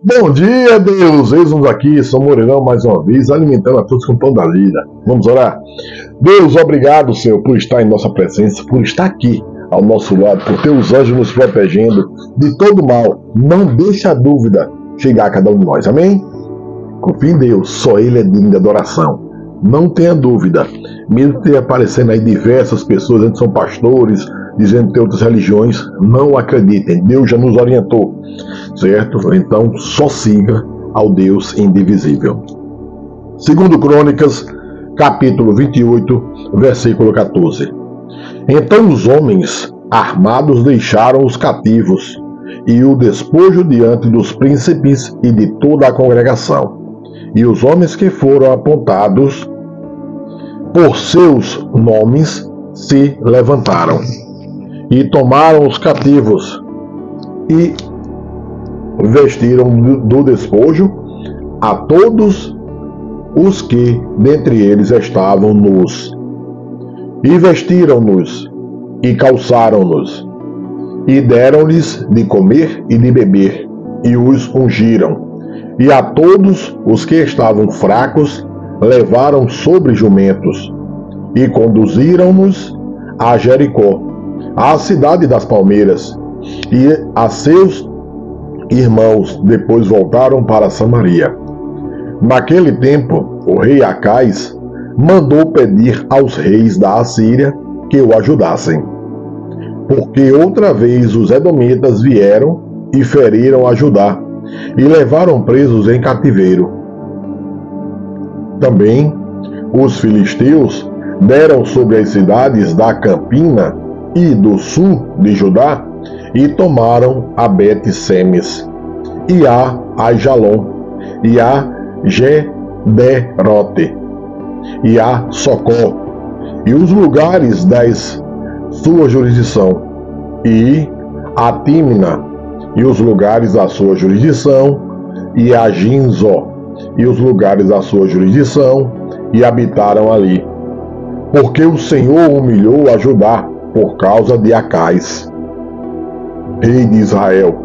Bom dia, Deus! Eis-nos aqui, São Moreirão, mais uma vez, alimentando a todos com o pão da vida. Vamos orar? Deus, obrigado, Senhor, por estar em nossa presença, por estar aqui ao nosso lado, por ter os anjos nos protegendo de todo mal. Não deixe a dúvida chegar a cada um de nós, amém? Confie em Deus, só Ele é digno de adoração. Não tenha dúvida, mesmo que aparecendo aí diversas pessoas, dizendo que são pastores, dizendo que tem outras religiões, não acreditem, Deus já nos orientou, certo? Então só siga ao Deus indivisível. Segundo Crônicas, capítulo 28, versículo 14. Então os homens armados deixaram os cativos e o despojo diante dos príncipes e de toda a congregação. E os homens que foram apontados por seus nomes se levantaram e tomaram os cativos e vestiram do despojo a todos os que dentre eles estavam nus. E vestiram-nos e calçaram-nos e deram-lhes de comer e de beber e os ungiram. E a todos os que estavam fracos levaram sobre jumentos e conduziram-nos a Jericó, à cidade das palmeiras, e a seus irmãos depois voltaram para Samaria. Naquele tempo, o rei Acais mandou pedir aos reis da Assíria que o ajudassem, porque outra vez os edomitas vieram e feriram a Judá, e levaram presos em cativeiro. Também os filisteus deram sobre as cidades da Campina e do sul de Judá e tomaram a Bet-Semes e a Aijalon e a Gederote e a Socó e os lugares das sua jurisdição e a Tímina e os lugares da sua jurisdição, e a Ginzó, e os lugares da sua jurisdição, e habitaram ali. Porque o Senhor humilhou a Judá por causa de Acais, rei de Israel,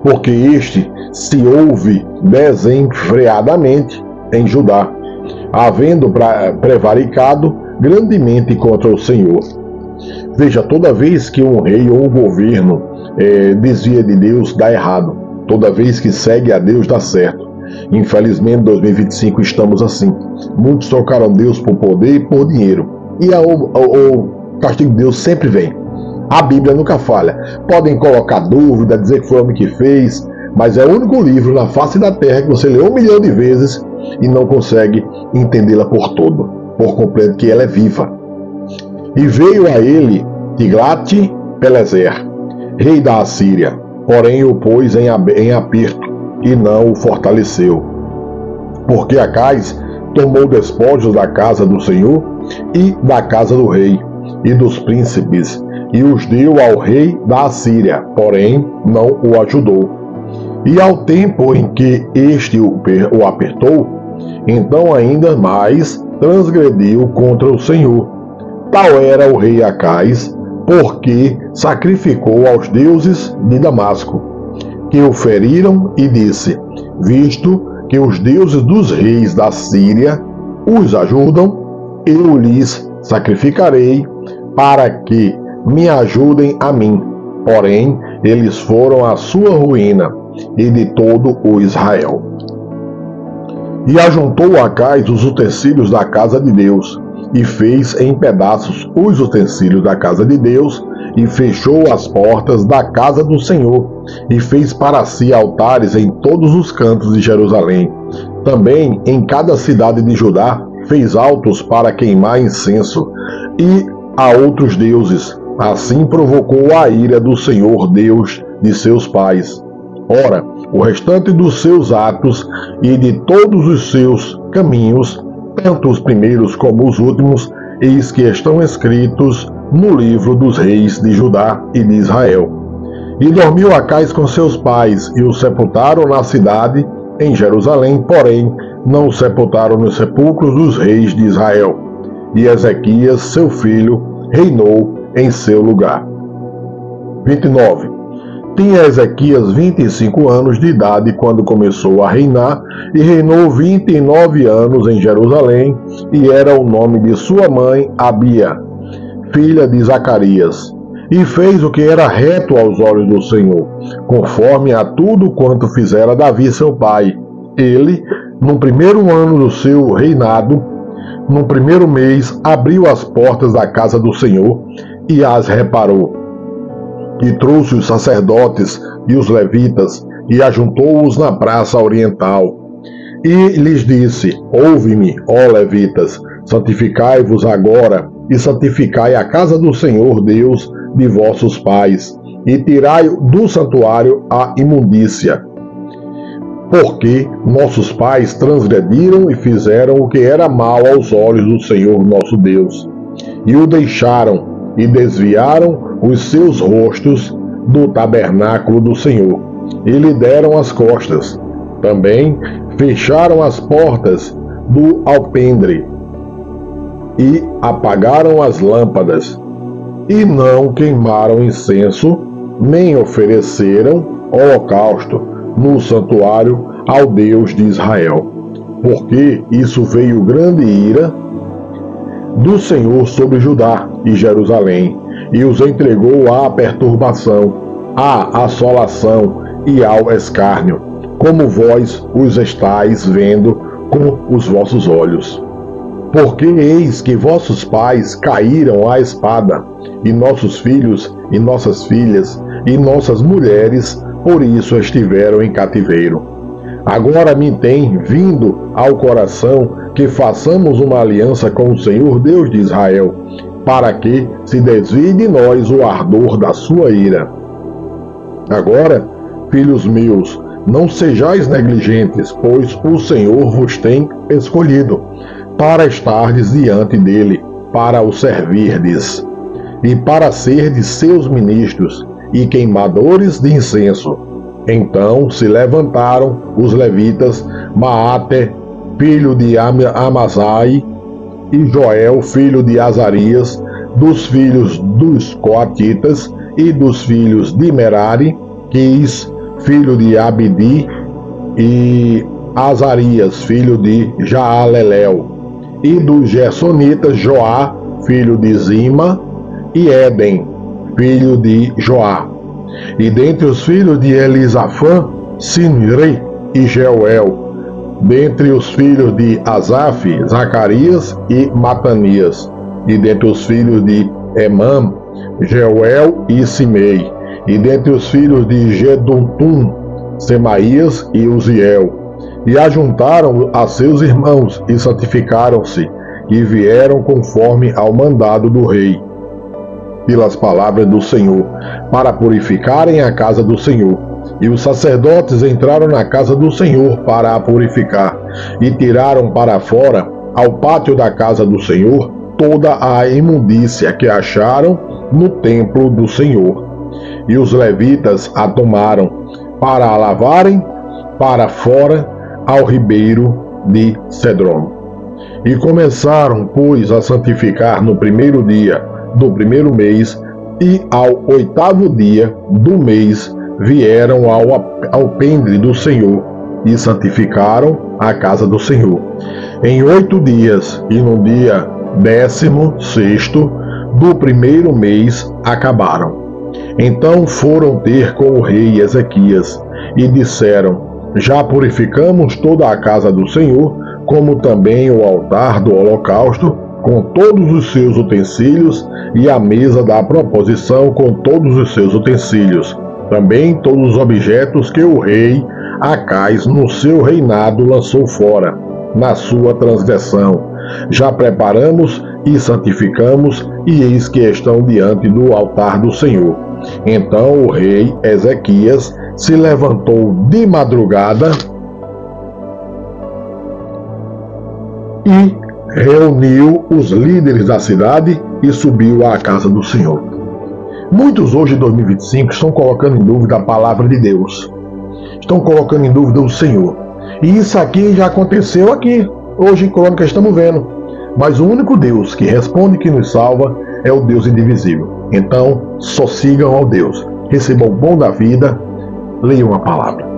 porque este se ouve desenfreadamente em Judá, havendo prevaricado grandemente contra o Senhor. Veja, toda vez que um rei ou um governo desvia de Deus, dá errado. Toda vez que segue a Deus, dá certo. Infelizmente, em 2025 estamos assim. Muitos trocaram Deus por poder e por dinheiro. E o castigo de Deus sempre vem. A Bíblia nunca falha. Podem colocar dúvida, dizer que foi o homem que fez, mas é o único livro na face da terra que você lê 1 milhão de vezes e não consegue entendê-la por todo, por completo, que ela é viva. E veio a ele Tiglat-Pileser, rei da Assíria, porém o pôs em aperto e não o fortaleceu. Porque Acais tomou despojos da casa do Senhor e da casa do rei e dos príncipes e os deu ao rei da Assíria, porém não o ajudou. E ao tempo em que este o apertou, então ainda mais transgrediu contra o Senhor. Tal era o rei Acais, porque sacrificou aos deuses de Damasco, que o feriram, e disse: visto que os deuses dos reis da Síria os ajudam, eu lhes sacrificarei para que me ajudem a mim. Porém, eles foram a sua ruína e de todo o Israel. E ajuntou Acais os utensílios da casa de Deus, e fez em pedaços os utensílios da casa de Deus, e fechou as portas da casa do Senhor, e fez para si altares em todos os cantos de Jerusalém. Também em cada cidade de Judá fez altos para queimar incenso, e a outros deuses. Assim provocou a ira do Senhor Deus de seus pais. Ora, o restante dos seus atos e de todos os seus caminhos, tanto os primeiros como os últimos, eis que estão escritos no livro dos reis de Judá e de Israel. E dormiu Acais com seus pais, e o sepultaram na cidade, em Jerusalém, porém não o sepultaram nos sepulcros dos reis de Israel. E Ezequias, seu filho, reinou em seu lugar. 29. Tinha Ezequias 25 anos de idade quando começou a reinar, e reinou 29 anos em Jerusalém, e era o nome de sua mãe Abia, filha de Zacarias. E fez o que era reto aos olhos do Senhor, conforme a tudo quanto fizera Davi seu pai. Ele, no primeiro ano do seu reinado, no primeiro mês, abriu as portas da casa do Senhor e as reparou. E trouxe os sacerdotes e os levitas e ajuntou-os na praça oriental. E lhes disse: Ouve-me, ó levitas, santificai-vos agora e santificai a casa do Senhor Deus de vossos pais, e tirai do santuário a imundícia. Porque nossos pais transgrediram e fizeram o que era mal aos olhos do Senhor nosso Deus, e o deixaram e desviaram os seus rostos do tabernáculo do Senhor, e lhe deram as costas. Também fecharam as portas do alpendre, e apagaram as lâmpadas, e não queimaram incenso, nem ofereceram holocausto no santuário ao Deus de Israel. Porque isso veio grande ira do Senhor sobre Judá e Jerusalém, e os entregou à perturbação, à assolação e ao escárnio, como vós os estáis vendo com os vossos olhos. Porque eis que vossos pais caíram à espada, e nossos filhos e nossas filhas e nossas mulheres por isso estiveram em cativeiro. Agora me tem vindo ao coração que façamos uma aliança com o Senhor Deus de Israel, para que se desvie de nós o ardor da sua ira. Agora, filhos meus, não sejais negligentes, pois o Senhor vos tem escolhido, para estardes diante dele, para o servirdes, e para serdes seus ministros, e queimadores de incenso. Então se levantaram os levitas, Maate, filho de Amazai, e Joel, filho de Azarias, dos filhos dos Coatitas, e dos filhos de Merari, Quis, filho de Abdi, e Azarias, filho de Jaalelel, e dos Gersonitas, Joá, filho de Zima, e Éden, filho de Joá. E dentre os filhos de Elisafã, Sinri e Jeuel. Dentre os filhos de Asaf, Zacarias e Matanias. E dentre os filhos de Emam, Jeuel e Simei. E dentre os filhos de Geduntum, Semaías e Uziel. E ajuntaram a seus irmãos e santificaram-se, e vieram conforme ao mandado do rei, pelas palavras do Senhor, para purificarem a casa do Senhor. E os sacerdotes entraram na casa do Senhor para a purificar, e tiraram para fora, ao pátio da casa do Senhor, toda a imundícia que acharam no templo do Senhor. E os levitas a tomaram, para a lavarem para fora ao ribeiro de Cedron. E começaram, pois, a santificar no primeiro dia do primeiro mês, e ao 8º dia do mês vieram ao alpendre do Senhor, e santificaram a casa do Senhor. Em 8 dias, e no dia 16º do primeiro mês acabaram. Então foram ter com o rei Ezequias, e disseram: Já purificamos toda a casa do Senhor, como também o altar do holocausto, com todos os seus utensílios, e a mesa da proposição com todos os seus utensílios. Também todos os objetos que o rei Acais no seu reinado lançou fora, na sua transgressão. Já preparamos e santificamos, e eis que estão diante do altar do Senhor. Então o rei Ezequias se levantou de madrugada e reuniu os líderes da cidade e subiu à casa do Senhor. Muitos hoje, em 2025, estão colocando em dúvida a palavra de Deus. Estão colocando em dúvida o Senhor. E isso aqui já aconteceu aqui, hoje em Crônicas estamos vendo. Mas o único Deus que responde e que nos salva é o Deus indivisível. Então, só sigam ao Deus recebam o pão da vida, leiam a palavra.